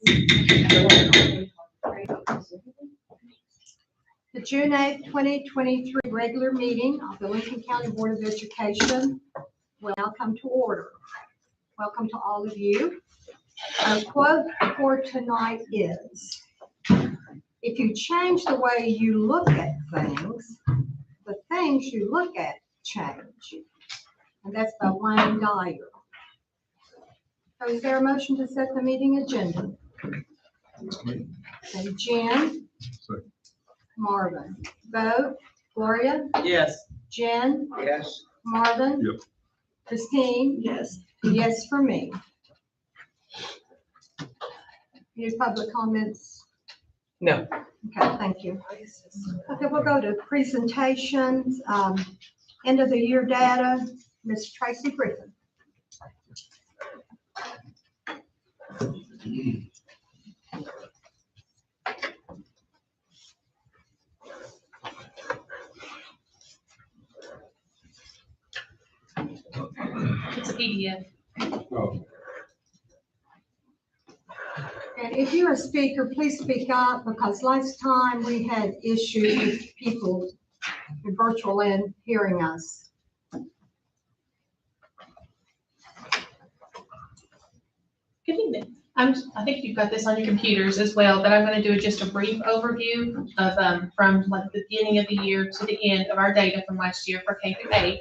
The June 8th, 2023 regular meeting of the Lincoln County Board of Education will now come to order. Welcome to all of you. Our quote for tonight is, if you change the way you look at things, the things you look at change. And that's by Wayne Dyer. So is there a motion to set the meeting agenda? And Jen? Second. Marvin? Vote. Gloria? Yes. Jen? Yes. Marvin? Yep. Christine? Yes. Yes for me. Any public comments? No. Okay, thank you. Okay, we'll go to presentations, end of the year data. Ms. Tracy Griffin. It's a PDF. Oh, And if you're a speaker, please speak up, because last time we had issues with people in virtual and hearing us. Good evening. I think you've got this on your computers as well, but I'm going to do just a brief overview of from like the beginning of the year to the end of our data from last year for K through 8.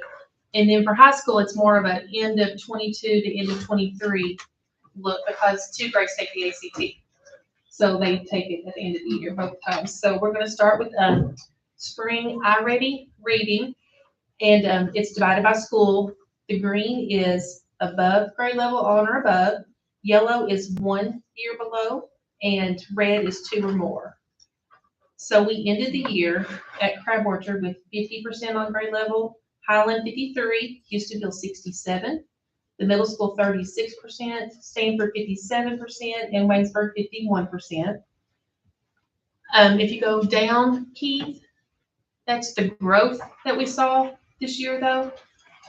And then for high school, it's more of an end of 22 to end of 23 look, because 2 grades take the ACT. So they take it at the end of the year both times. So we're going to start with spring iReady reading, and it's divided by school. The green is above grade level, on or above. Yellow is 1 year below, and red is 2 or more. So we ended the year at Crab Orchard with 50% on grade level, Highland 53, Houstonville 67, the middle school 36%, Stanford 57%, and Waynesburg 51%. If you go down, Keith, that's the growth that we saw this year though.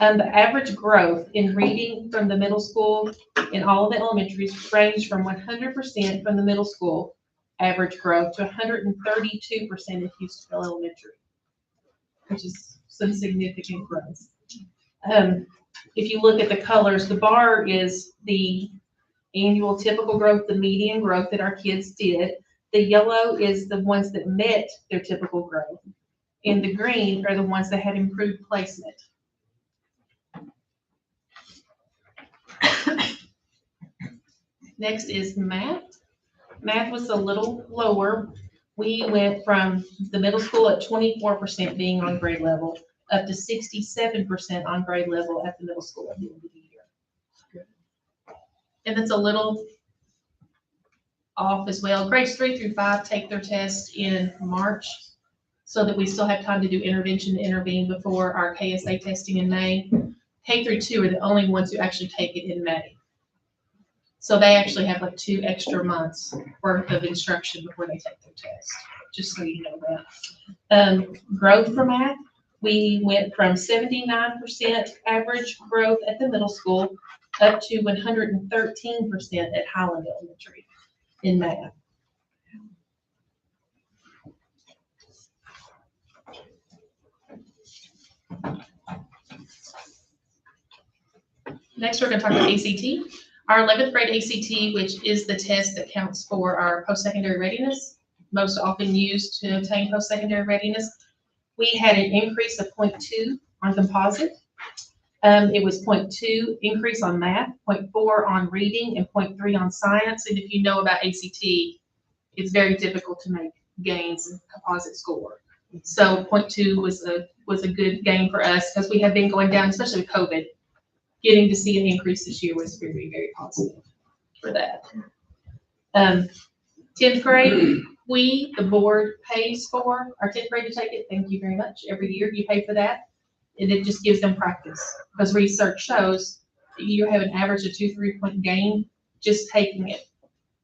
The average growth in reading from the middle school in all of the elementaries ranged from 100% from the middle school average growth to 132% in Houstonville Elementary, which is some significant growth. If you look at the colors, the bar is the annual typical growth, the median growth that our kids did. The yellow is the ones that met their typical growth. And the green are the ones that had improved placement. Next is math. Math was a little lower. We went from the middle school at 24% being on grade level up to 67% on grade level at the middle school at the end of the year. And that's a little off as well. Grades 3 through 5 take their test in March, so that we still have time to do intervention to intervene before our KSA testing in May. K through 2 are the only ones who actually take it in May. So they actually have like 2 extra months worth of instruction before they take their test, just so you know that. Growth for math, we went from 79% average growth at the middle school up to 113% at Highland Elementary in math. Next, we're going to talk about ACT. Our 11th grade ACT, which is the test that counts for our post-secondary readiness, most often used to obtain post-secondary readiness. We had an increase of 0.2 on composite. It was 0.2 increase on math, 0.4 on reading, and 0.3 on science. And if you know about ACT, it's very difficult to make gains in composite score. So 0.2 was a good gain for us, because we have been going down, especially with COVID. Getting to see an increase this year was very, very positive for that. 10th grade, the board pays for our 10th grade to take it. Thank you very much. Every year you pay for that. And it just gives them practice, because research shows that you have an average of 2-3 point gain just taking it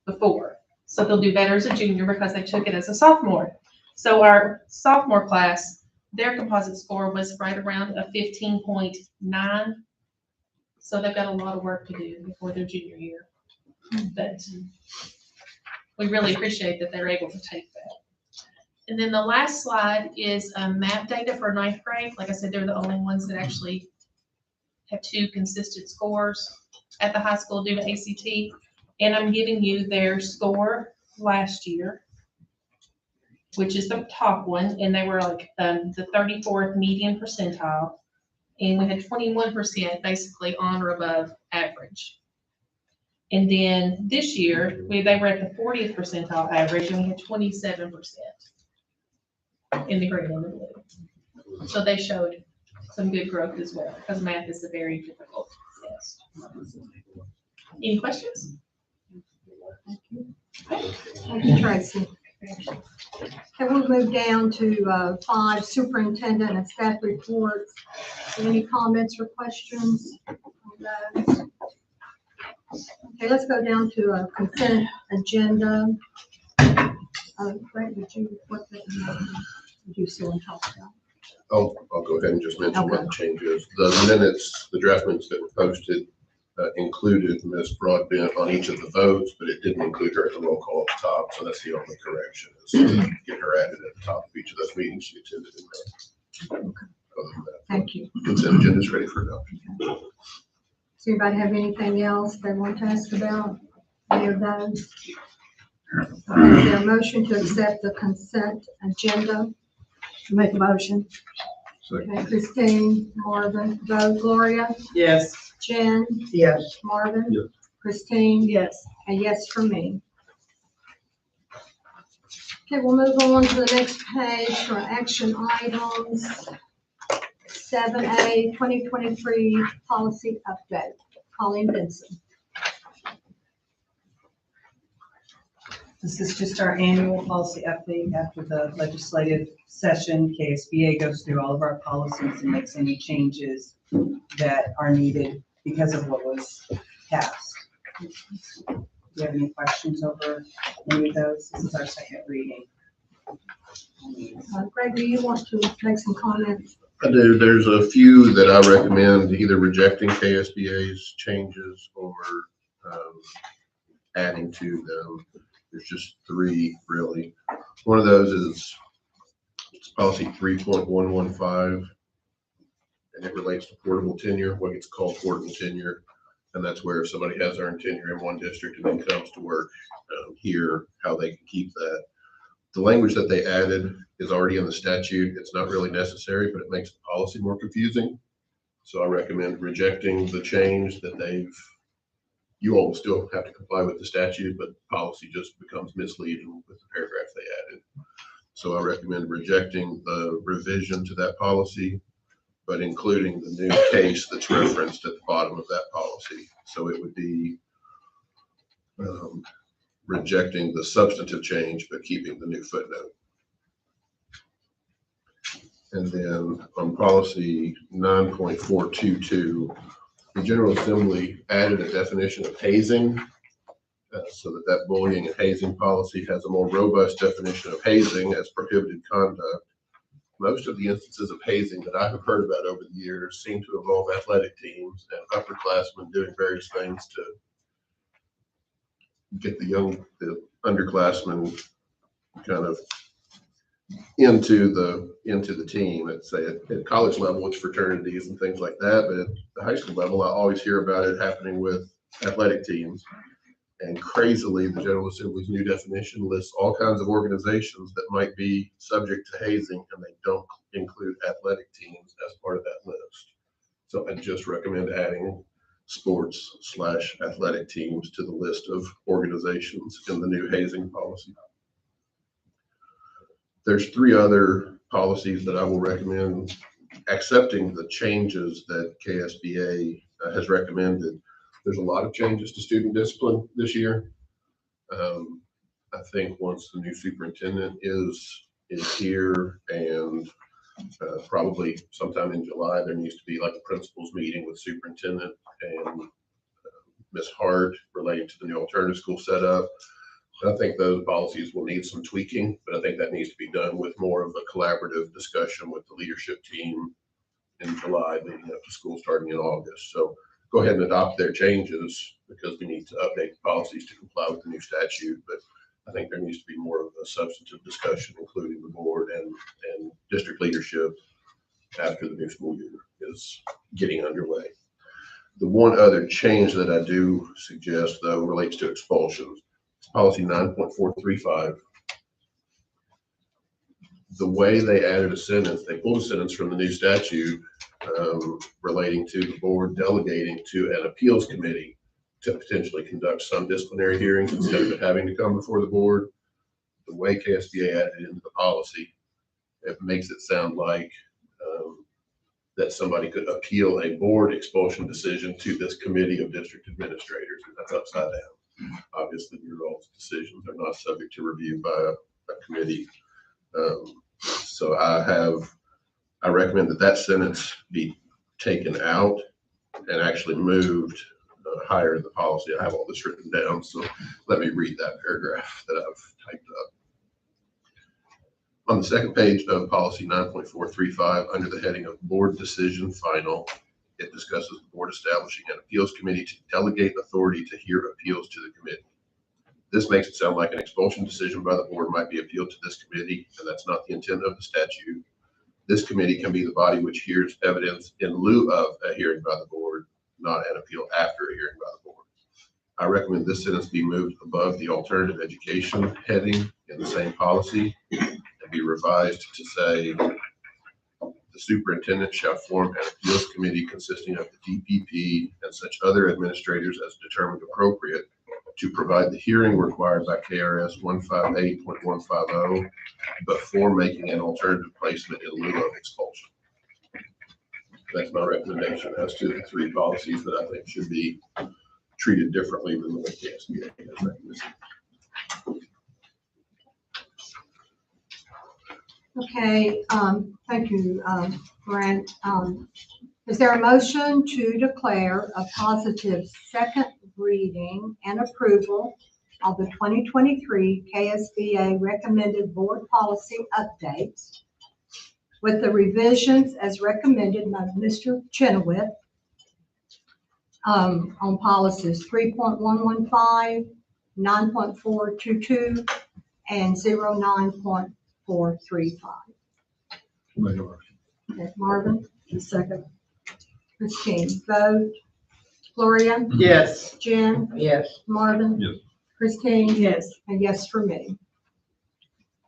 before. So they'll do better as a junior because they took it as a sophomore. So our sophomore class, their composite score was right around a 15.9. So they've got a lot of work to do before their junior year. But we really appreciate that they're able to take that. And then the last slide is map data for ninth grade. Like I said, they're the only ones that actually have 2 consistent scores at the high school due to ACT. And I'm giving you their score last year, which is the top one, and they were like the 34th median percentile. And we had 21% basically on or above average. And then this year, they were at the 40th percentile average, and we had 27% in the green and the blue. So they showed some good growth as well, because math is a very difficult test. Any questions? Thank you, Tracy. Okay, we'll move down to 5, superintendent and staff reports. Any comments or questions on those? Okay, let's go down to a consent agenda. Brent, what did you still want to talk about? I'll go ahead and just mention what Okay. the change is. The minutes, the draft minutes that were posted included Ms. Broadbent on each of the votes, but it didn't include her at the roll call at the top, so that's the only correction, is to get her added at the top of each of those meetings she attended in there. Other than that, Thank you. consent agenda is ready for adoption. Does anybody have anything else they want to ask about? Any of those? Okay, is there a motion to accept the consent agenda? Make a motion. Okay, Christine, Marvin, vote. Gloria, Yes. Jen, Yes. Marvin. Yes. Christine. Yes. And yes for me. Okay, we'll move on to the next page for action items. 7A, 2023 policy update. Colleen Benson. This is just our annual policy update after the legislative session. KSBA goes through all of our policies and makes any changes that are needed because of what was passed. Do you have any questions over any of those? This is our second reading. Greg, do you want to make some comments? I do. There's a few that I recommend either rejecting KSBA's changes or adding to them. There's just 3 really. One of those is it's policy 3.115, and it relates to portable tenure, what gets called portable tenure. And that's where if somebody has earned tenure in one district and then comes to work here, how they can keep that. The language that they added is already in the statute. It's not really necessary, but it makes the policy more confusing. So I recommend rejecting the change that you all will still have to comply with the statute, but policy just becomes misleading with the paragraph they added. So I recommend rejecting the revision to that policy, but including the new case that's referenced at the bottom of that policy. So it would be rejecting the substantive change, but keeping the new footnote. And then on policy 9.422, the General Assembly added a definition of hazing so that bullying and hazing policy has a more robust definition of hazing as prohibited conduct. Most of the instances of hazing that I have heard about over the years seem to involve athletic teams and upperclassmen doing various things to get the underclassmen kind of into the team at, say, at college level, it's fraternities and things like that. But at the high school level, I always hear about it happening with athletic teams. And crazily, the General Assembly's new definition lists all kinds of organizations that might be subject to hazing, and they don't include athletic teams as part of that list. So I just recommend adding sports/athletic teams to the list of organizations in the new hazing policy. There's 3 other policies that I will recommend accepting the changes that KSBA has recommended. There's a lot of changes to student discipline this year. I think once the new superintendent is here, and probably sometime in July, there needs to be like a principals meeting with superintendent and Ms. Hart relating to the new alternative school setup. I think those policies will need some tweaking, but I think that needs to be done with more of a collaborative discussion with the leadership team in July, leading up to school starting in August. So go ahead and adopt their changes because we need to update the policies to comply with the new statute. But I think there needs to be more of a substantive discussion, including the board and district leadership after the new school year is getting underway. The one other change that I do suggest, though, relates to expulsions. It's policy 9.435. The way they added a sentence, they pulled a sentence from the new statute relating to the board delegating to an appeals committee to potentially conduct some disciplinary hearings instead of it having to come before the board. The way KSBA added it into the policy, it makes it sound like that somebody could appeal a board expulsion decision to this committee of district administrators, and that's upside down. Obviously, your all's decisions are not subject to review by a committee. So I recommend that sentence be taken out and actually moved higher in the policy. I have all this written down, so let me read that paragraph that I've typed up. On the second page of policy 9.435, under the heading of board decision final, it discusses the board establishing an appeals committee to delegate authority to hear appeals to the committee. This makes it sound like an expulsion decision by the board might be appealed to this committee, and that's not the intent of the statute. This committee can be the body which hears evidence in lieu of a hearing by the board, not an appeal after a hearing by the board. I recommend this sentence be moved above the alternative education heading in the same policy and be revised to say the superintendent shall form an appeals committee consisting of the DPP and such other administrators as determined appropriate to provide the hearing required by KRS 158.150 before making an alternative placement in lieu of expulsion. That's my recommendation as to the three policies that I think should be treated differently than the way KSBA has recommended. Okay, thank you, Grant. Is there a motion to declare a positive second reading and approval of the 2023 KSBA recommended board policy updates with the revisions as recommended by Mr. Chenoweth on policies 3.115, 9.422, and 09.435? Okay, Marvin, the second. Christine, vote. Gloria? Yes. Jen? Yes. Marvin? Yes. Christine? Yes. And yes for me.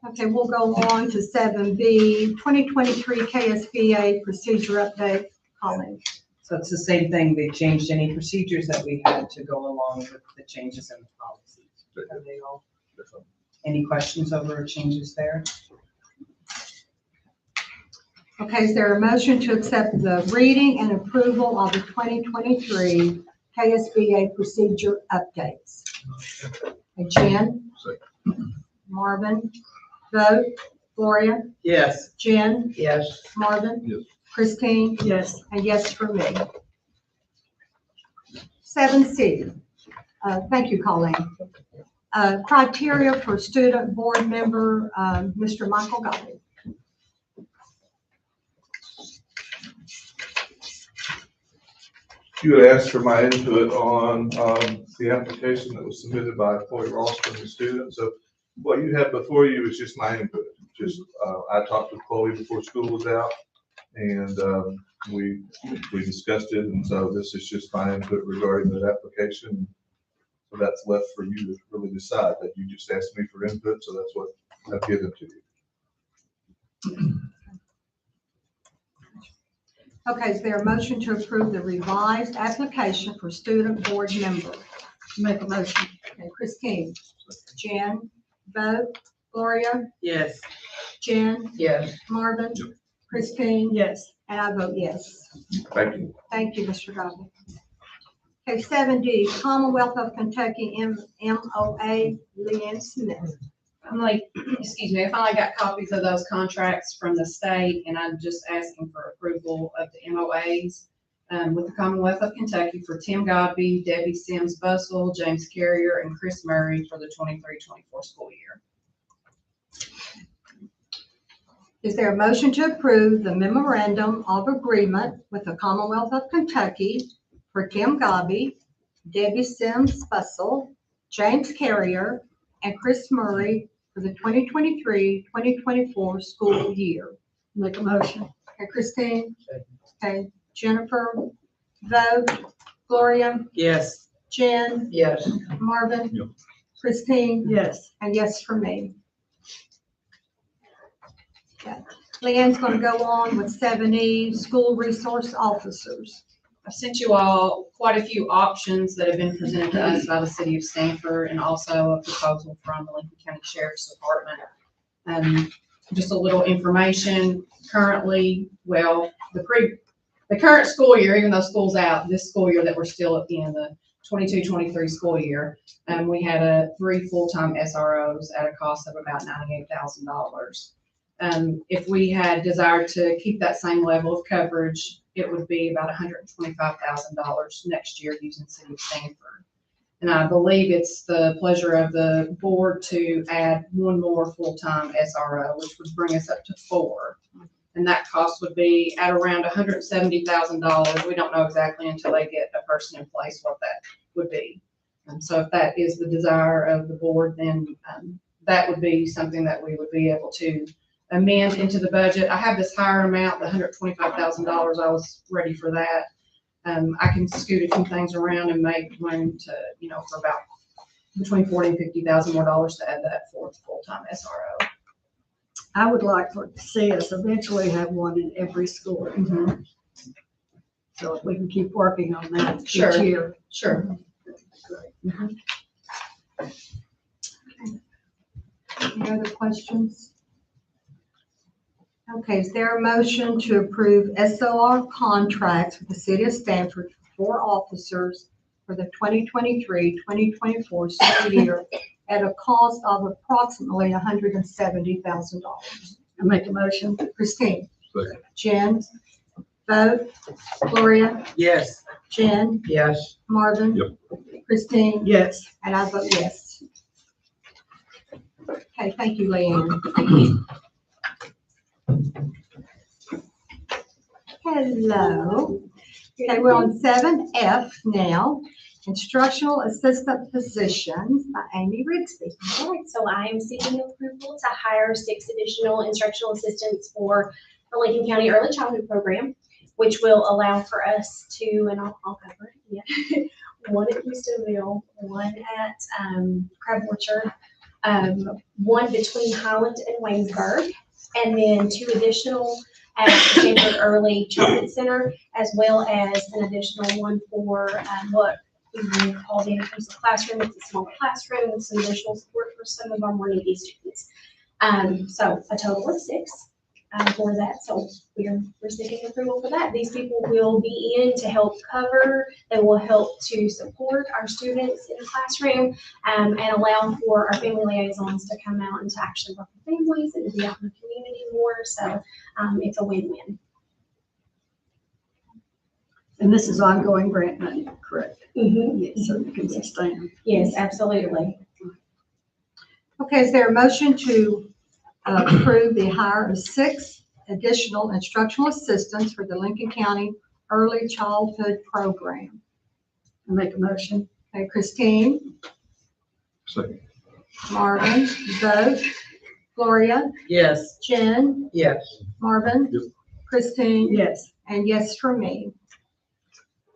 Okay, we'll go on to 7B, 2023 KSBA procedure update. Colleen. So it's the same thing. They changed any procedures that we had to go along with the changes in the policies. Are they all? Any questions over changes there? Okay, is there a motion to accept the reading and approval of the 2023 KSBA procedure updates? Okay, Jen? Marvin? Vote. Gloria? Yes. Jen? Yes. Marvin? Yes. Christine? Yes. And yes for me. 7C. Thank you, Colleen. Criteria for student board member, Mr. Michael Gotti. You had asked for my input on the application that was submitted by Chloe Ralston, the student. So what you have before you is just my input. Just I talked with Chloe before school was out, and we discussed it. And so this is just my input regarding that application. So that's left for you to really decide. That you just asked me for input, so that's what I've given to you. Okay, is there a motion to approve the revised application for student board member? Make a motion. Okay, Christine, Jen, vote. Gloria, Yes. Jen, Yes. Marvin, Christine, Yes. and I vote yes. Thank you. Thank you, Mr. Godby. Okay, 7D, Commonwealth of Kentucky MOA, Leanne Smith. I'm like, excuse me, I finally got copies of those contracts from the state, and I'm just asking for approval of the MOAs with the Commonwealth of Kentucky for Tim Godby, Debbie Sims Bustle, James Carrier, and Chris Murray for the 23-24 school year. Is there a motion to approve the memorandum of agreement with the Commonwealth of Kentucky for Tim Godby, Debbie Sims Bustle, James Carrier, and Chris Murray for the 2023-2024 school year. Make a motion. Okay, Christine? Okay, Jennifer? Vote. Gloria? Yes. Jen? Yes. Marvin? Yep. Christine? Yes. And yes for me. Okay. Leanne's gonna go on with 7E, school resource officers. I've sent you all quite a few options that have been presented to us by the city of Stanford and also a proposal from the Lincoln County Sheriff's Department. Just a little information, currently, well, the current school year, even though school's out, this school year that we're still in, the 22-23 school year, we had 3 full-time SROs at a cost of about $98,000. If we had desired to keep that same level of coverage, it would be about $125,000 next year using City of Stanford. And I believe it's the pleasure of the board to add 1 more full-time SRO, which would bring us up to 4. And that cost would be at around $170,000. We don't know exactly until they get a person in place what that would be. So if that is the desire of the board, then that would be something that we would be able to amend into the budget. I have this higher amount, the $125,000. I was ready for that. I can scoot a few things around and make room to, for about between $40,000 and $50,000 more dollars to add that 4th full-time SRO. I would like to see us eventually have one in every school. So if we can keep working on that each Sure. year. Sure. Any other questions? Okay, is there a motion to approve SOR contracts with the city of Stanford for 4 officers for the 2023-2024 school year at a cost of approximately $170,000? I make a motion. Christine? Second. Jen? Vote. Gloria? Yes. Jen? Yes. Marvin? Yep. Christine? Yes. And I vote yes. Okay, thank you, Leanne. Hello. Okay, we're on 7F now, instructional assistant positions by Amy Rigsby. All right, so I am seeking approval to hire 6 additional instructional assistants for the Lincoln County Early Childhood Program, which will allow for us to, and I'll cover it, yeah, 1 at Houstonville, 1 at Crab Orchard, 1 between Highland and Waynesburg, and then 2 additional at the Stanford Early Childhood Center, as well as an additional 1 for what we call the inclusive classroom. It's a small classroom with some additional support for some of our more needy students. So a total of 6 for that. So we're seeking approval for that. These people will be in to help cover. They will help to support our students in the classroom and allow for our family liaisons to come out and to actually work with families and to be out in the community more. So it's a win-win. And this is ongoing grant money, correct? Mm-hmm. Yes, so you can sustain. Yes, absolutely. Okay, is there a motion to approve the hire of 6 additional instructional assistants for the Lincoln County Early Childhood Program? I make a motion. Okay, Christine? Second. Marvin? Vote. Gloria? Yes. Jen? Yes. Marvin? Yep. Christine? Yes. And yes for me.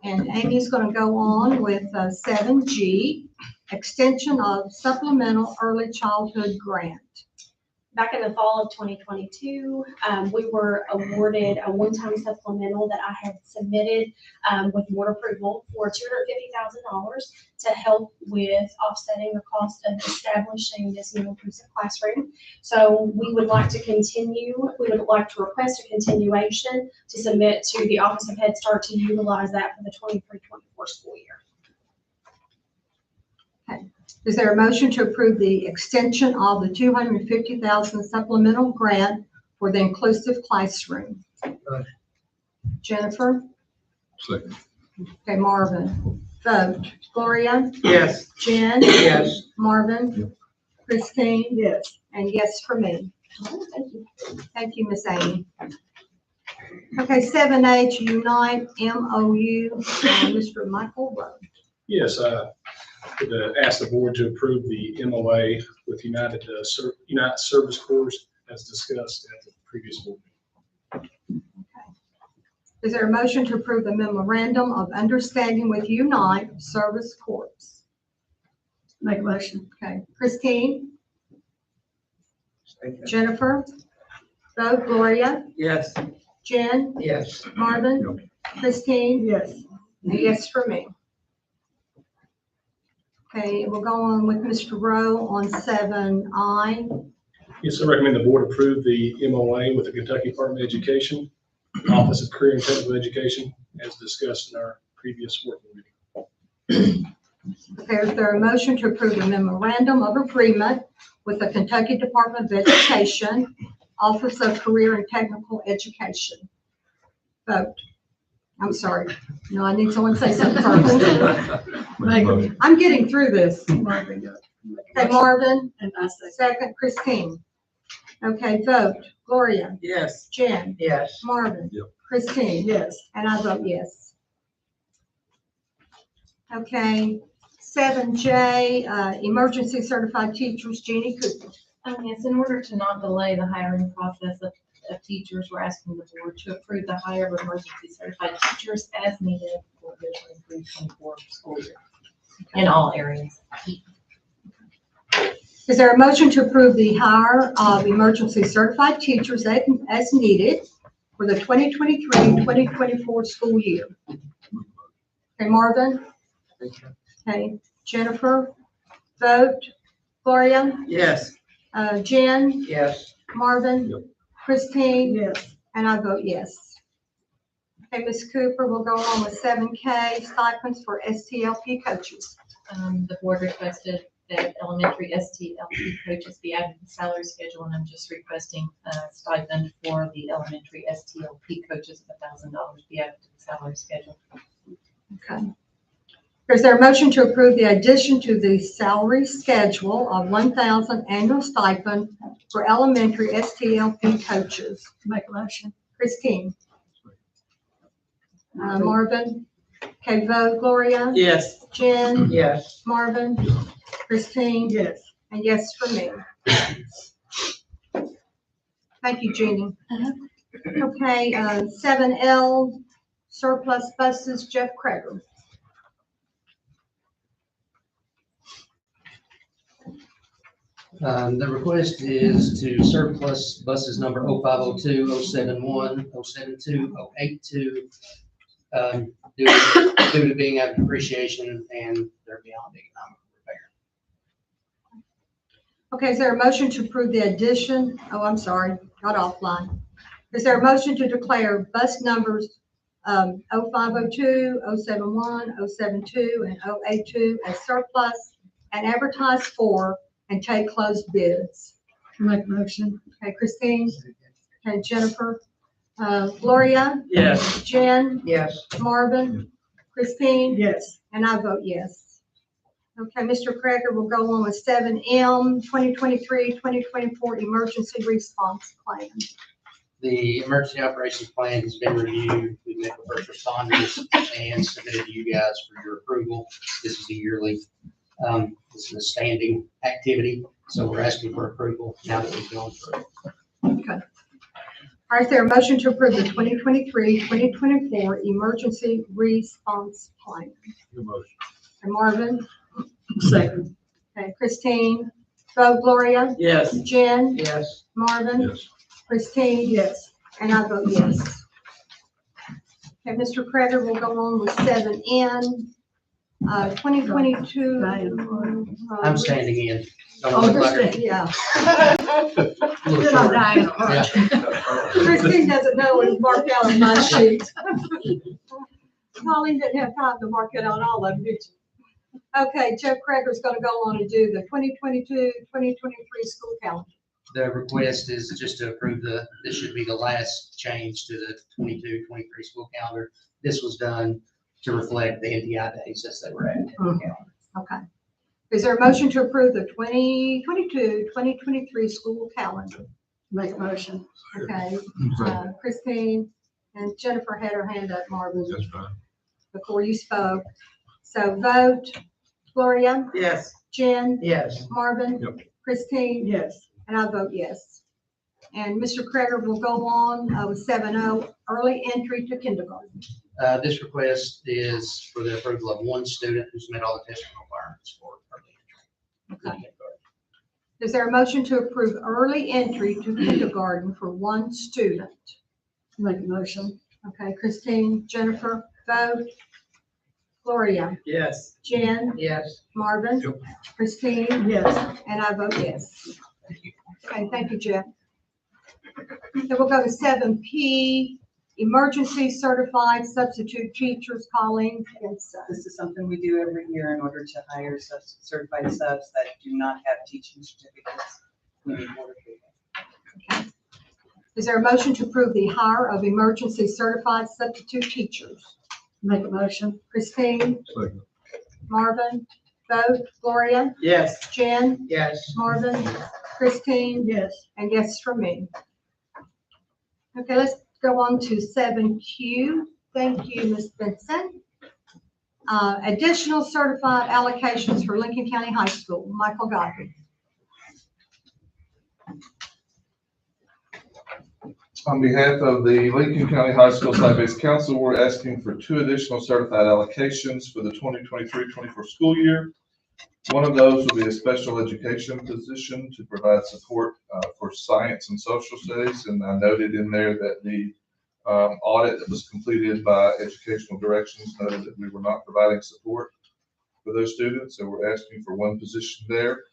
And Amy's going to go on with 7G, extension of supplemental early childhood grant. Back in the fall of 2022, we were awarded a one-time supplemental that I had submitted with board approval for $250,000 to help with offsetting the cost of establishing this new inclusive classroom. So we would like to request a continuation to submit to the Office of Head Start to utilize that for the 23-24 school year. Is there a motion to approve the extension of the $250,000 supplemental grant for the inclusive classroom? Jennifer? Second. Okay, Marvin. Vote. Gloria? Yes. Jen? Yes. Marvin? Yep. Christine? Yes. And yes for me. Oh, thank you. Thank you, Miss Amy. Okay, 7H Unite MOU, Mr. Michael Rowe. Yes, ask the board to approve the MOA with United Service Corps as discussed at the previous board meeting. Is there a motion to approve the memorandum of understanding with Unite Service Corps? Make a motion. Okay, Christine? Jennifer? Vote Gloria? Yes. Jen? Yes. Marvin? Christine? Yes. A yes for me. Okay, we'll go on with Mr. Rowe on 7I. Yes, I recommend the board approve the MOA with the Kentucky Department of Education, Office of Career and Technical Education, as discussed in our previous working meeting. Okay, is there a motion to approve the memorandum of agreement with the Kentucky Department of Education, Office of Career and Technical Education? Vote. I'm sorry. No, I need someone to say something first. Make a I'm getting through this. Marvin, go. Okay, Marvin, And I say, second, Christine. Okay, vote. Gloria, Yes. Jen, Yes. Marvin, Yep. Christine, yes. and I vote yes. Okay, 7J, emergency certified teachers, Jeannie Cooper. Yes, in order to not delay the hiring process of teachers, we're asking the board to approve the hire of emergency certified teachers as needed for the 23-24 school year in all areas. Is there a motion to approve the hire of emergency certified teachers as needed for the 2023-2024 school year? Okay, Marvin? Okay, Jennifer? Vote. Gloria? Yes. Jen? Yes. Marvin? Yep. Christine? Yes. And I vote yes. Okay, Ms. Cooper, we'll go on with 7K, stipends for STLP coaches. The board requested that elementary STLP coaches be added to the salary schedule, and I'm just requesting a stipend for the elementary STLP coaches of $1,000 be added to the salary schedule. Okay. Is there a motion to approve the addition to the salary schedule of 1,000 annual stipend for elementary STLP coaches? Make a motion. Christine? Marvin? Okay, vote. Gloria? Yes. Jen? Yes. Marvin? Christine? Yes. And yes for me. Thank you, Jeannie. Okay, 7L, surplus buses, Jeff Kreger. The request is to surplus buses number 0502, 071, 072, 082, due to being out of depreciation and they're beyond economic repair. Okay, is there a motion to approve the addition? Oh, I'm sorry, got offline. Is there a motion to declare bus numbers 0502, 071, 072, and 082 as surplus and advertise for and take closed bids? Make a motion. Okay, Christine? Okay, Jennifer? Gloria? Yes. Jen? Yes. Marvin? Christine? Yes. And I vote yes. Okay, Mr. Kreger will go on with 7M, 2023-2024 Emergency Response Plan. The emergency operations plan has been reviewed. We've met with first responders and submitted to you guys for your approval. This is a yearly, this is a standing activity, so we're asking for approval now that we've gone through. Okay. All right, is there a motion to approve the 2023-2024 Emergency Response Plan? Your motion. And Marvin? Second. Okay, Christine? Vote. Gloria? Yes. Jen? Yes. Marvin? Yes. Christine? Yes. And I vote yes. Okay, Mr. Kreger will go on with 7N, 2022. I'm standing in. Don't Oh, look you're like her. standing. Yeah. A little You're not short. dying. Yeah. Christine doesn't know what is marked out on my sheet. Colleen didn't have time to mark it on all of them, did you? Okay, Jeff Kreger's gonna go on and do the 2022-2023 school calendar. The request is just to approve this should be the last change to the 22-23 school calendar. This was done to reflect the NTI days as they were added to the calendar. Okay. Is there a motion to approve the 2022-2023 school calendar? Make a motion. Okay, Christine and Jennifer had her hand up, Marvin, That's fine. before you spoke. So vote. Gloria, Yes. Jen, Yes. Marvin, Yep. Christine, Yes. and I vote yes. And Mr. Kreger will go on with 7-0, early entry to kindergarten. This request is for the approval of one student who's met all the testing requirements for early entry. Is there a motion to approve early entry to kindergarten for one student? Make a motion. Okay, Christine, Jennifer, vote. Gloria, Yes. Jen, Yes. Marvin, Christine, Yes. and I vote yes. Okay, thank you, Jeff. Then we'll go to 7P, emergency certified substitute teachers calling. This is something we do every year in order to hire certified subs that do not have teaching certificates. We need board approval. Is there a motion to approve the hire of emergency certified substitute teachers? Make a motion. Christine, Marvin, vote. Gloria, Yes. Jen, Yes. Marvin, Christine, Yes. and yes from me. Okay, let's go on to 7Q. Thank you, Ms. Benson. Additional certified allocations for Lincoln County High School. Michael Godby. On behalf of the Lincoln County High School Site-Based Council, we're asking for 2 additional certified allocations for the 2023-24 school year. One of those will be a special education position to provide support for science and social studies. And I noted in there that the audit that was completed by Educational Directions noted that we were not providing support for those students. So we're asking for one position there.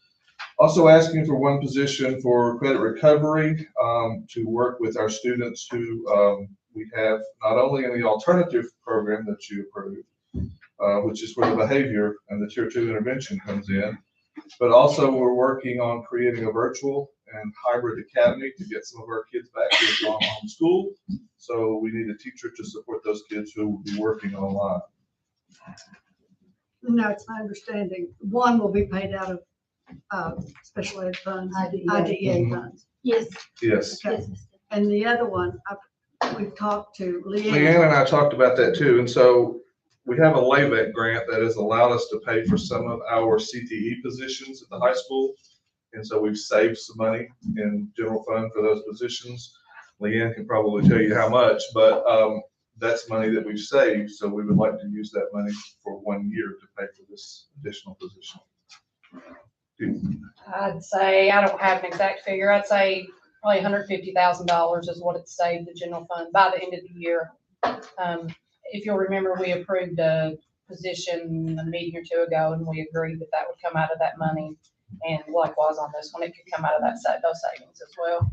Also asking for one position for credit recovery to work with our students who we have not only in the alternative program that you approved, which is where the behavior and the tier 2 intervention comes in, but also we're working on creating a virtual and hybrid academy to get some of our kids back to home school. So we need a teacher to support those kids who will be working online. No, it's my understanding. One will be paid out of special ed funds, IDEA funds. Yes. Yes. Okay. And the other one, we've talked to Leanne and I talked about that too. And so we have a LAVEC grant that has allowed us to pay for some of our CTE positions at the high school. And so we've saved some money in general fund for those positions. Leanne can probably tell you how much, but that's money that we've saved. So we would like to use that money for 1 year to pay for this additional position. I'd say, I don't have an exact figure, I'd say probably $150,000 is what it saved the general fund by the end of the year. If you'll remember, we approved a position a meeting or 2 ago, and we agreed that that would come out of that money. And likewise on this one, it could come out of those savings as well.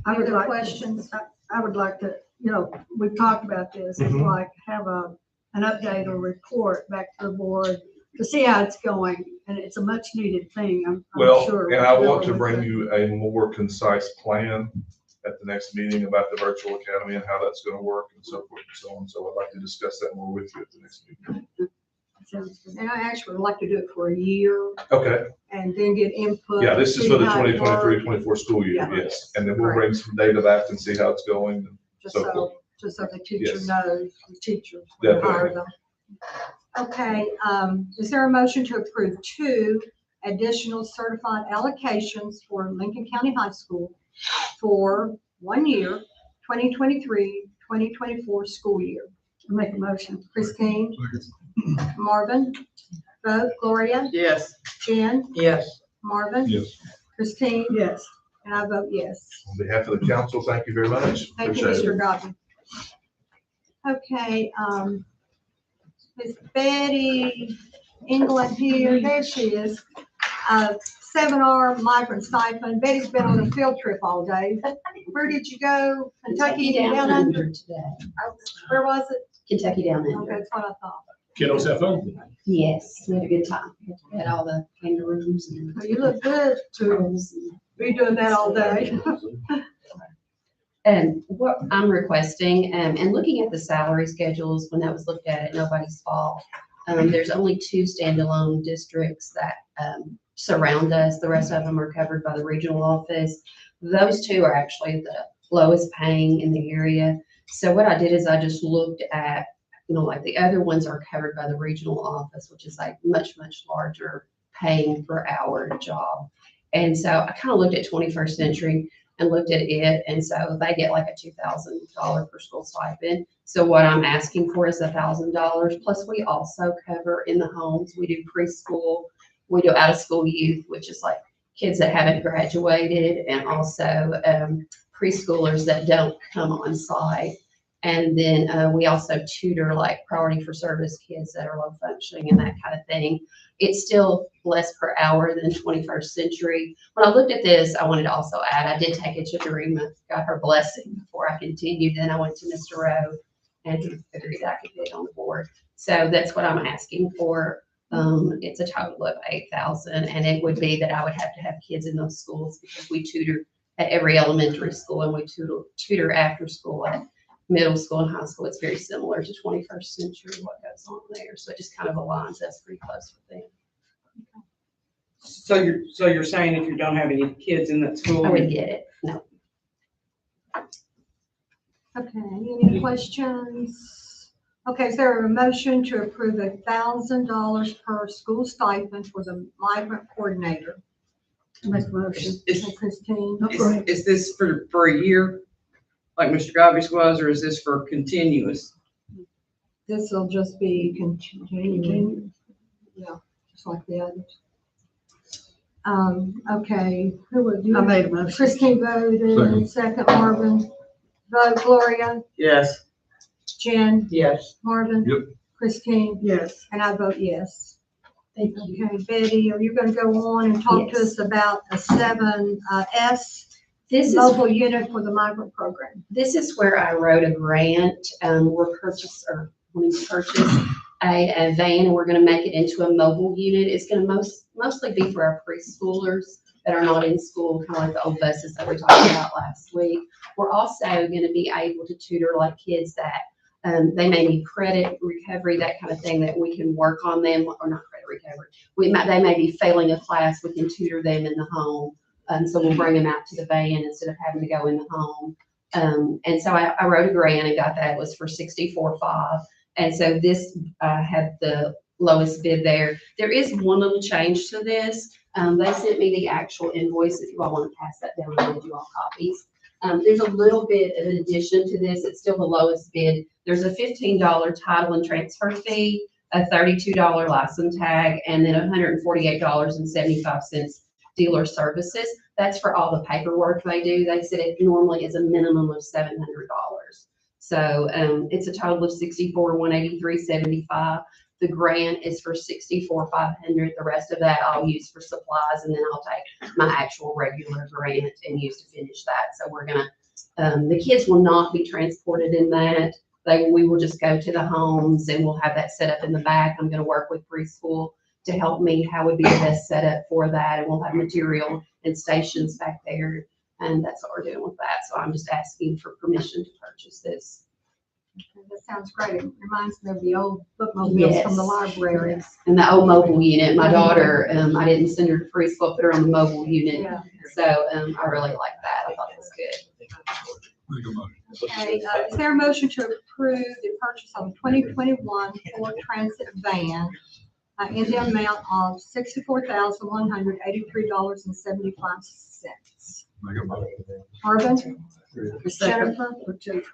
I would Other like questions? I would like to, we've talked about this, it's Mhm. like have an update or report back to the board to see how it's going. And it's a much needed thing, I'm Well, sure. and I want to bring you a more concise plan at the next meeting about the virtual academy and how that's going to work and so forth and so on. So I'd like to discuss that more with you at the next meeting. And I actually would like to do it for a year Okay. and then get input. Yeah, this is see for the how it works, 2023-24 school year, Yeah. yes. And then we'll bring some data back and see how it's going and Just so forth. so the teacher Yes. knows, the teachers will hire Definitely. them. Okay, is there a motion to approve 2 additional certified allocations for Lincoln County High School for 1 year, 2023-2024 school year? Make a motion. Christine, Marvin, vote. Gloria, Yes. Jen, Yes. Marvin, Yes. Christine, Yes. and I vote yes. On behalf of the council, thank you very much. Thank you, Appreciate it. Mr. Godwin. Okay, Miss Betty England here, there she is. 7R migrant stipend. Betty's been on a field trip all day. Where did you go? Kentucky down under? Today. Where was it? Kentucky down Okay, under. that's what I thought. Kiddos have fun. Yes, we had a good time. Had all the kangaroos and. Well, you look good to be doing that all day. And what I'm requesting, and looking at the salary schedules, when that was looked at nobody's fault. There's only 2 standalone districts that surround us. The rest of them are covered by the regional office. Those 2 are actually the lowest paying in the area. So what I did is I just looked at like the other ones are covered by the regional office, which is like much, much larger paying per hour job. And so I kind of looked at 21st Century and looked at it. And so they get like a $2,000 per school stipend. So what I'm asking for is $1,000. Plus we also cover in the homes. We do preschool, we do out of school youth, which is like kids that haven't graduated, and also preschoolers that don't come on site. And then we also tutor like priority for service kids that are low functioning and that kind of thing. It's still less per hour than 21st Century. When I looked at this, I wanted to also add, I did take it to Dorema, got her blessing before I continued. Then I went to Mr. Rowe and he agreed that I could get on the board. So that's what I'm asking for. It's a total of $8,000, and it would be that I would have to have kids in those schools because we tutor at every elementary school and we tutor after school at middle school and high school. It's very similar to 21st Century, what goes on there. So it just kind of aligns us pretty close with them. So you're saying if you don't have any kids in that school? I would get it. No. Okay, any questions? Okay, is there a motion to approve $1,000 per school stipend for the migrant coordinator? Make a motion. Christine? Is this for a year, like Mr. Gobbies was, or is this for continuous? This will just be continuing. Yeah, just like the others. Okay, who would you? I made a motion. Christine voted, second Marvin. Vote Gloria, Yes. Jen, Yes. Marvin. Yep. Christine, Yes. and I vote yes. Thank you. Okay, Betty, are you gonna go on and talk to Yes. us about the 7S This is mobile unit for the migrant program? This is where I wrote a grant. We're wanting to purchase a van, and we're gonna make it into a mobile unit. It's gonna mostly be for our preschoolers that are not in school, kind of like the old buses that we talked about last week. We're also gonna be able to tutor like kids that they may need credit recovery, that kind of thing, that we can work on them, or not credit recovery. They may be failing a class, we can tutor them in the home. So we'll bring them out to the van instead of having to go in the home. And so I wrote a grant and got that. It was for $64,500. And so this had the lowest bid there. There is one little change to this. They sent me the actual invoice. If you all want to pass that down, I'll give you all copies. There's a little bit of an addition to this. It's still the lowest bid. There's a $15 title and transfer fee, a $32 license tag, and then $148.75 dealer services. That's for all the paperwork they do. They said it normally is a minimum of $700. So it's a total of $64,183.75. The grant is for $64,500. The rest of that I'll use for supplies, and then I'll take my actual regular grant and use to finish that. So we're gonna, the kids will not be transported in that. We will just go to the homes and we'll have that set up in the back. I'm gonna work with preschool to help me how would be the best setup for that. And we'll have material and stations back there. And that's what we're doing with that. So I'm just asking for permission to purchase this. Okay, that sounds great. It reminds me of the old bookmobiles from the library. Yes. And the old mobile unit, my daughter, I didn't send her to preschool, put her on the mobile unit. Yeah. So I really like that. I thought it was good. Okay, is there a motion to approve the purchase of a 2021 Ford Transit van in the amount of $64,183.75? Marvin? Jennifer?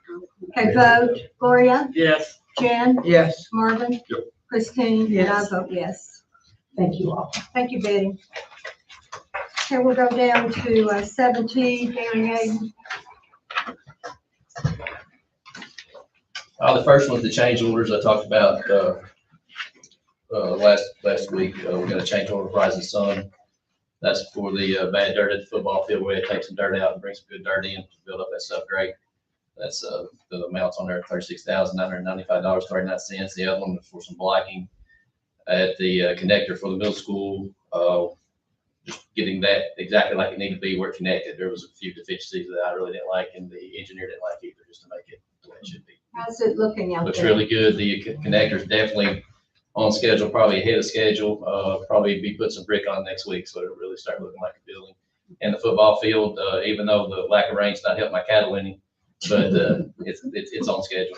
Okay, vote. Gloria? Yes. Jen? Yes. Marvin? Yep. Christine? And I Yes. vote yes. Thank you all. Thank you, Betty. Okay, we'll go down to 17, hearing aid. The first one's the change orders I talked about last week. We got a change order for Horizon Sun. That's for the bad dirt at the football field where it takes some dirt out and brings some good dirt in to build up that subgrade. That's the amounts on there, $36,995.39. The other one is for some blocking at the connector for the middle school. Just getting that exactly like it needed to be where it connected. There was a few deficiencies that I really didn't like, and the engineer didn't like either, just to make it the way it should be. How's it looking out there? Looks really good. The connector's definitely on schedule, probably ahead of schedule. Probably be put some brick on next week, so it'll really start looking like a building. And the football field, even though the lack of rain's not helped my cattle any, but it's on schedule.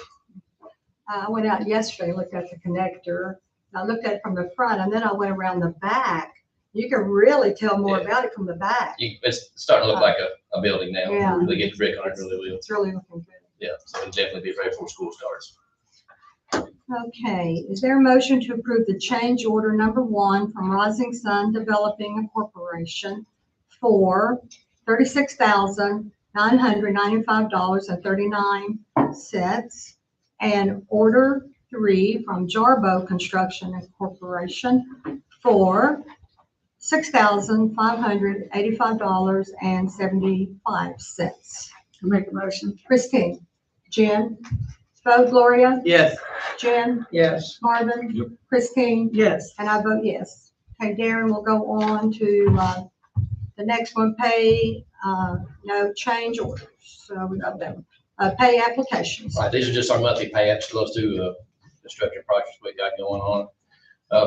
I went out yesterday, looked at the connector. I looked at it from the front and then I went around the back. You can really tell more Yeah. about it from the back. It's starting to look like a building now. Yeah. Really get the brick on it, really will. It's really looking good. Yeah, so it'll definitely be ready before school starts. Okay, is there a motion to approve the change order number 1 from Rising Sun Developing Incorporation for $36,995.39 and order 3 from Jarbo Construction Incorporation for $6,585.75. Make a motion. Christine, Jen, vote Gloria, Yes. Jen, Yes. Marvin, Christine, Yes. and I vote yes. Okay, Darren, we'll go on to the next one, pay, no change orders. So we got that one. Pay applications. Right, these are just our monthly pay apps to those two construction projects we got going on.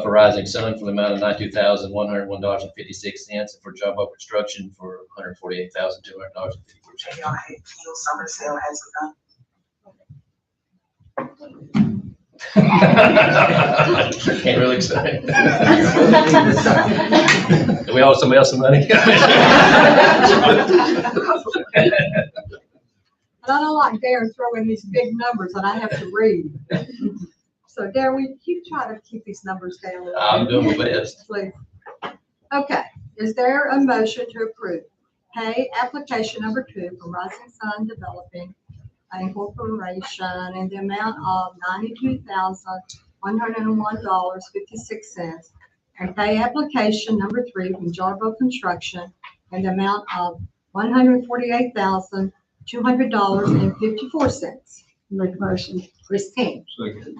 For Rising Sun for the amount of $92,101.56, and for Jumbo Construction for $148,200.54. Y'all hate Neil summer sale has begun. Can't really say. Do we owe somebody else some money? And I don't like Darren throwing these big numbers that I have to read. So Darren, you try to keep these numbers down. I'm doing my best. Please. Okay, is there a motion to approve pay application number 2 from Rising Sun Developing Incorporation in the amount of $92,101.56 and pay application number 3 from Jarbo Construction in the amount of $148,200.54. Make a motion. Christine, Second.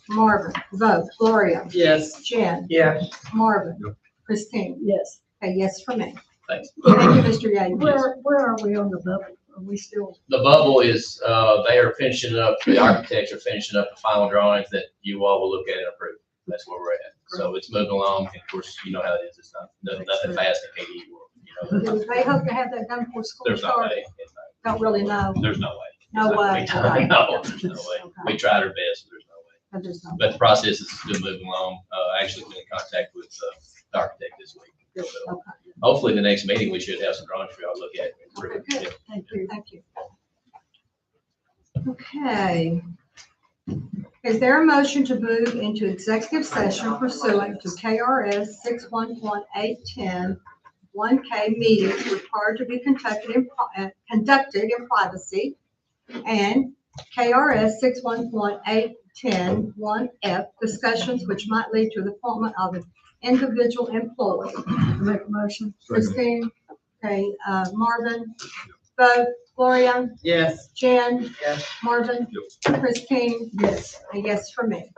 Marvin, vote Gloria, Yes. Jen, Yes. Marvin, Christine. Yes. Okay, yes for me. Thanks. Thank you, Mr. Yates. Where are we on the bubble? Are we still? The bubble is, they are finishing up, the architects are finishing up the final drawings that you all will look at and approve. That's where we're at. So it's moving along. Of course, you know how it is. It's nothing fast at KD world, you know. They hope to have that done before school There's no starts. way. Don't really know. There's no way. No way. We tried, no, there's no way. We tried our best, there's no way. But there's no. But the process is still moving along. Actually been in contact with the architect this week. So Okay. hopefully the next meeting, we should have some drawings for y'all to look at. and approve. Okay, good. Yeah. Thank you, thank you. Okay. Is there a motion to move into executive session pursuant to KRS 611-810 1K meetings required to be conducted in privacy and KRS 611-810 1F discussions which might lead to the appointment of an individual employee. Make a motion. Christine, okay, Marvin, vote Gloria, Yes. Jen, Yes. Marvin, Christine, Yes. a yes for me.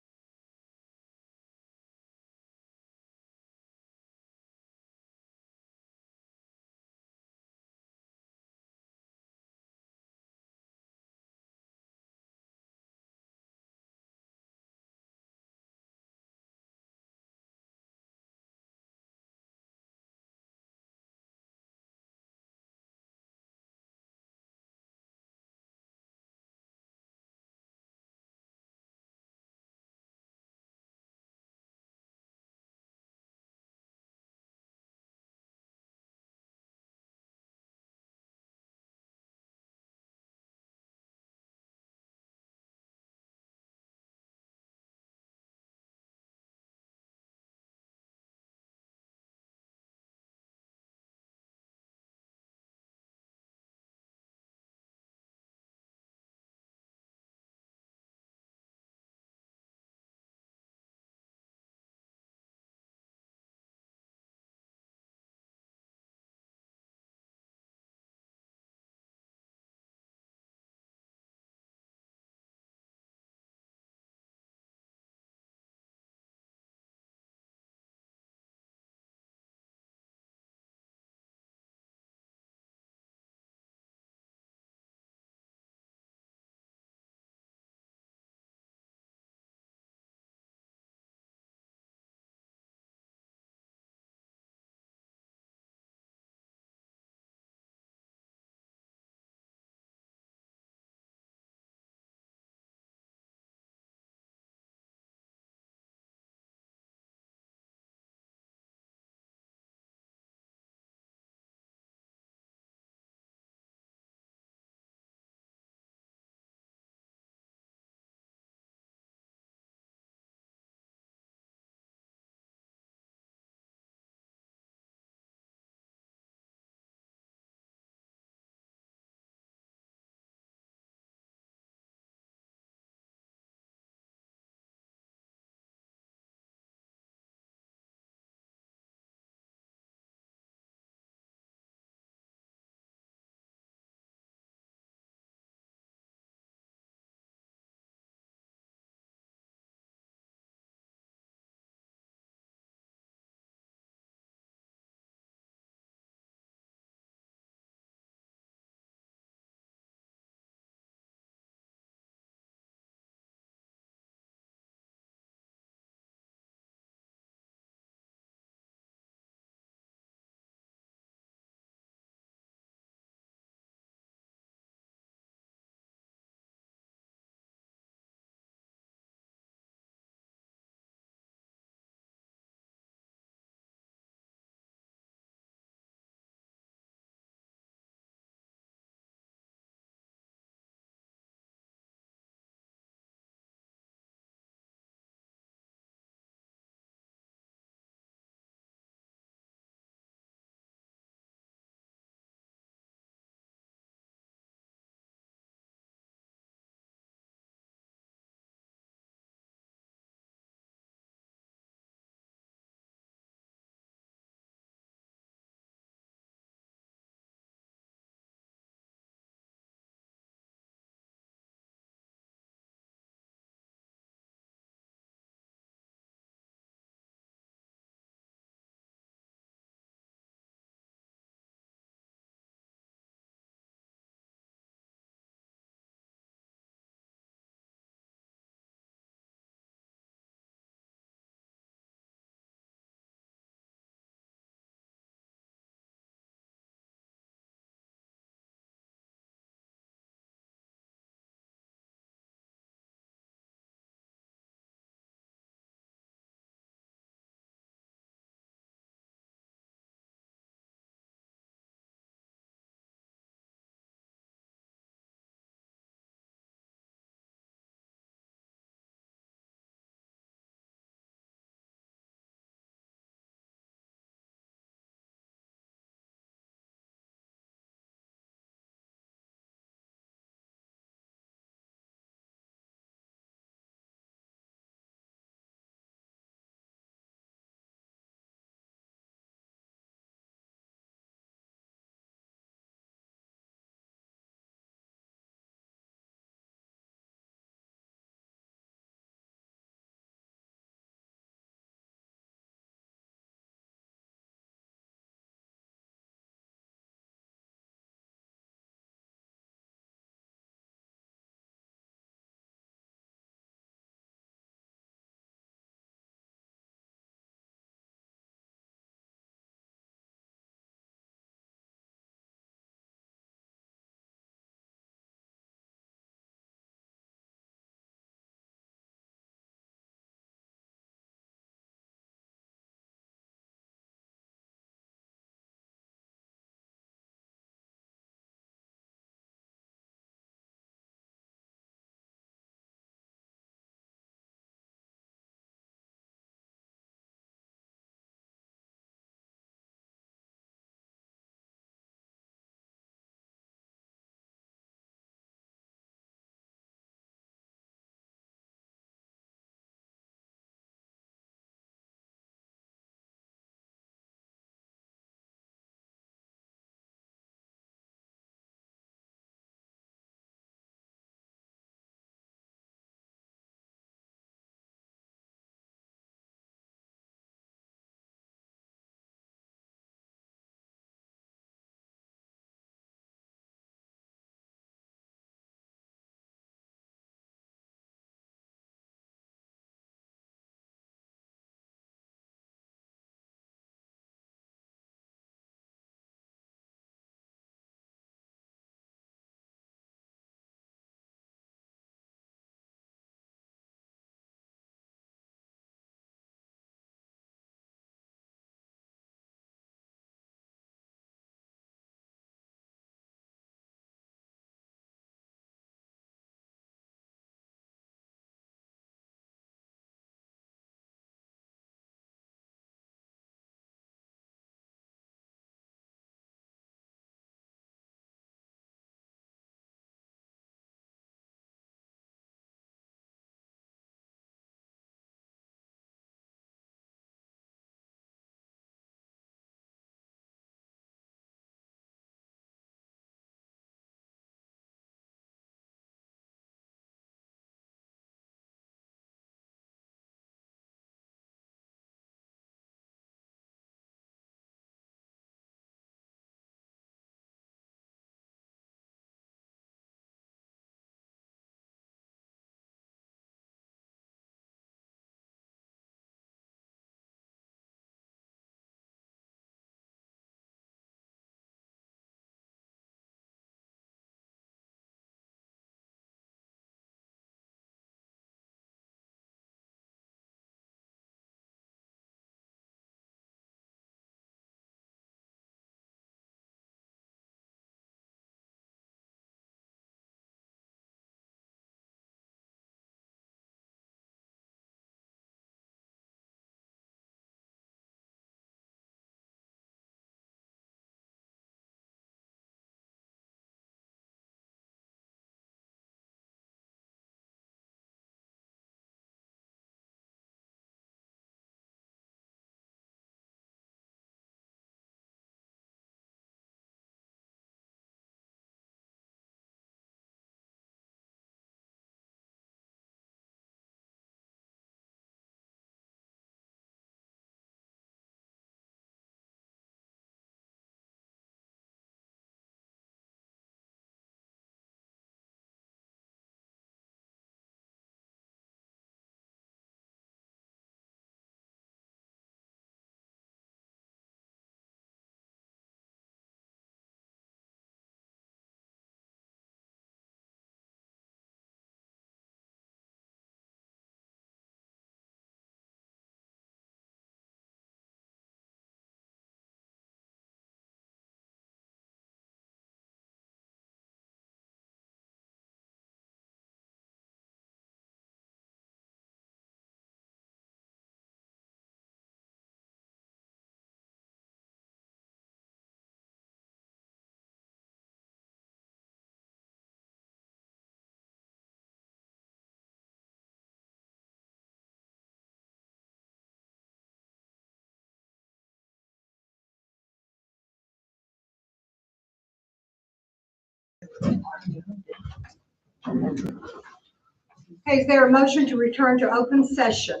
Okay, is there a motion to return to open session?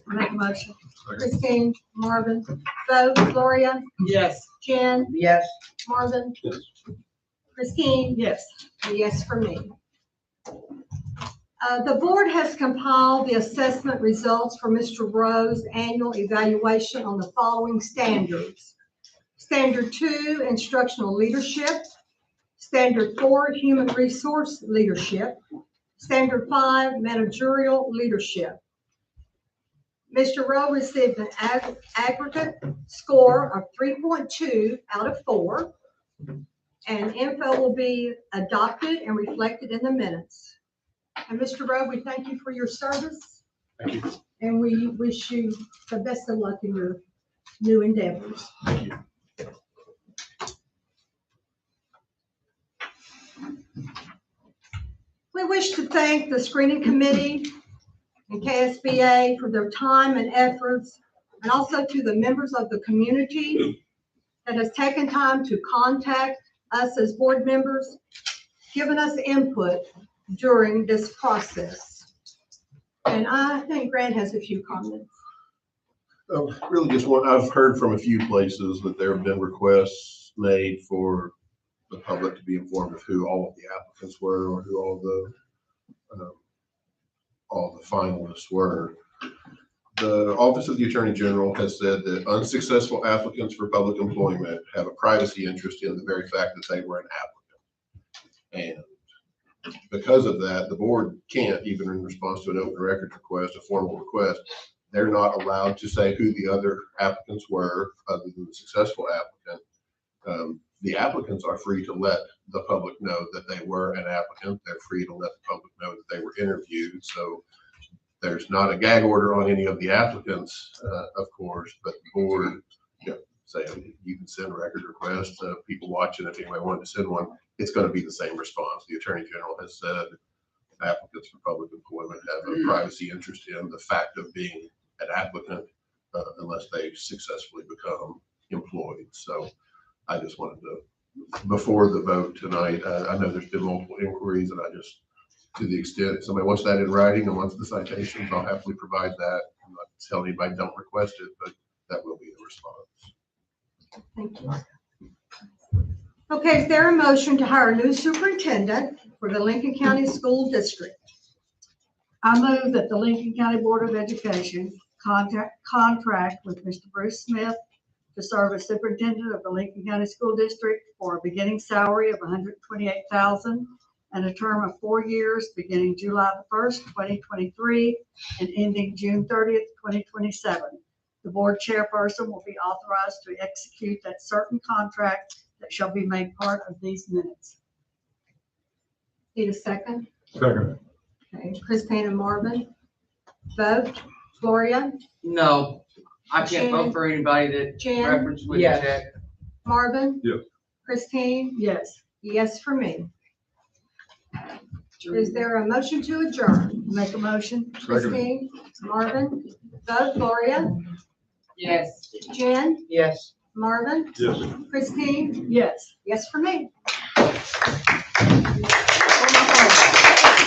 Make a motion. Christine, Marvin, vote, Gloria, Yes. Jen, Yes. Marvin, Yes. Christine, Yes. a yes for me. The board has compiled the assessment results for Mr. Rowe's annual evaluation on the following standards. Standard 2, instructional leadership. Standard 4, human resource leadership. Standard 5, managerial leadership. Mr. Rowe received an aggregate score of 3.2 out of 4, and info will be adopted and reflected in the minutes. And Mr. Rowe, we thank you for your service, Thank you. and we wish you the best of luck in your new endeavors. Thank you. We wish to thank the screening committee and KSBA for their time and efforts, and also to the members of the community that has taken time to contact us as board members, given us input during this process. And I think Grant has a few comments. Really just one, I've heard from a few places that there have been requests made for the public to be informed of who all of the applicants were, or who all the finalists were. The Office of the Attorney General has said that unsuccessful applicants for public employment have a privacy interest in the very fact that they were an applicant. And because of that, the board can't, even in response to an open records request, a formal request, they're not allowed to say who the other applicants were other than the successful applicant. The applicants are free to let the public know that they were an applicant. They're free to let the public know that they were interviewed. So there's not a gag order on any of the applicants, of course, but the board, saying you can send a record request to people watching. If anybody wanted to send one, it's going to be the same response. The Attorney General has said applicants for public employment have a privacy interest in the fact of being an applicant unless they successfully become employed. So I just wanted to, before the vote tonight, I know there's been multiple inquiries, and I just, to the extent if somebody wants that in writing and wants the citations, I'll happily provide that. I'm not telling anybody don't request it, but that will be the response. Thank you. Okay, is there a motion to hire a new superintendent for the Lincoln County School District? I move that the Lincoln County Board of Education contract with Mr. Bruce Smith to serve as superintendent of the Lincoln County School District for a beginning salary of $128,000 and a term of 4 years, beginning July the 1st, 2023, and ending June 30th, 2027. The board chairperson will be authorized to execute that certain contract that shall be made part of these minutes. Need a second? Second. Okay, Christine and Marvin, vote. Gloria, No, I can't vote for anybody that Jan, referenced with Yes. check. Marvin? Yes. Christine? Yes. Yes for me. Is there a motion to adjourn? Make a motion. Christine, Marvin, vote. Gloria, Yes. Jen, Yes. Marvin, Yes. Christine? Yes. Yes for me.